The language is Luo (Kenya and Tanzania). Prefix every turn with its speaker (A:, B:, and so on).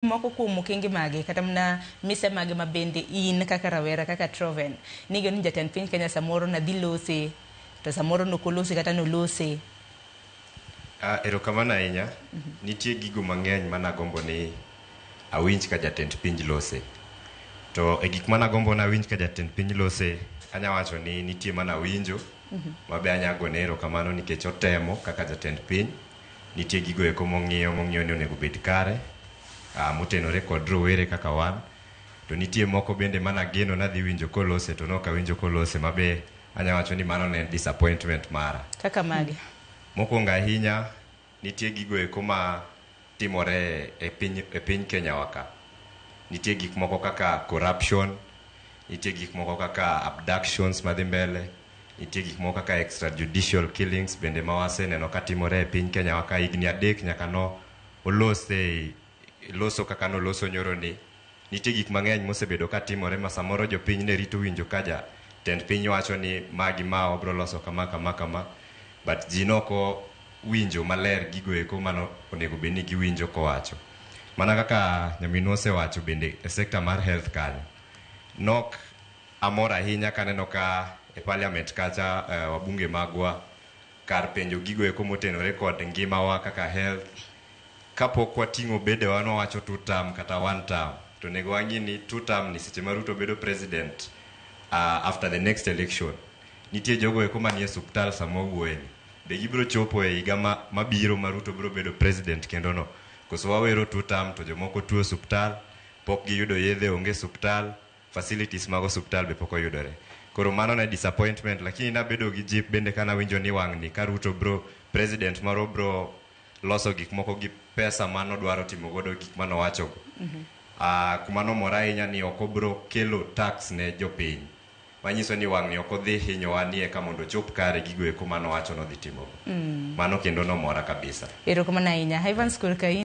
A: moko kuom okenge mage kata mna mise mage mabende in kaka rawera kaka Troven nigeno ni jatend piny Kenya samoro nadhi lose to samoro nokolosi kata nolose.
B: Erokamano ahinya. Nitie gigo mang'eny managombo ni awinj ka jatend piny lose. To e gik managombo na awinj ka jatend piny lose, anya wacho ni nitie mana winjo mabe anya gone erokamano nikech otemo kaka jatend piny. Nitie gigo eko mong'iyo ni onego bed kare, motenore kod rowere kaka wan. To nitie moko bende manageno nadhi winjo kolose to nok awinjo kolose, mabe anya wacho ni mano ne disappointment mara.
A: Kaka mage?
B: Mokwongo ahinya, nitie gigo eko ma timore e piny Kenya waka. Nitie gik moko kaka corruption, nitie gik moko kaka abductions madhi mbele, nitie gik moko kaka extrajudicial killings bende mawaseneno ka timore e piny Kenya waka higni 3 nyaka no loso kaka noloso nyoro ni. Nitie gik mang'eny mosebedo ka timore ma samoro jopiny ne rito winjo ka jatend piny wacho ni magi ma wabro loso kama, but ji noko winjo maler gigo eko mano onego bed ni giwinjo kowacho. Mana kaka nyaminwa osewacho bende e sekta mar health kanyo. Nok amor ahinya kaneno ka e parliament kacha wabunge magwa kar penjo gigo eko motenore kod ngimawa kaka health. Kapok wating'o bedewa wacho 2 term kata 1 term, to nego wang'i ni 2 term ni seche ma Ruto bedo president after the next election. Nitie jogo eko manie suptal samo wuoyeni. Be gibro chopo e higa mabiro ma Ruto bro bedo president kendo no. Koso wawero 2 term to jomoko tuo suptal, pok giyudo yedhe, onge suptal, facilities mago suptal be pok oyudore. Koro mano ne disappointment, lakini nabedo gi jip bende kana winjo ni wang'ni ka Ruto bro president maro bro loso gik moko gi pesa mano dwaro timo godo gik mano wacho go. Kumano mora ahinya ni ok obro kelo tax ne jopiny. Manyiso ni wang'ni ok odhi hinyowa ni eka mondo chop kare gigo eko mano wacho no dhi timo. Mano kendo no mora kabisa.
A: Erokamano ahinya. Evans Kurkai.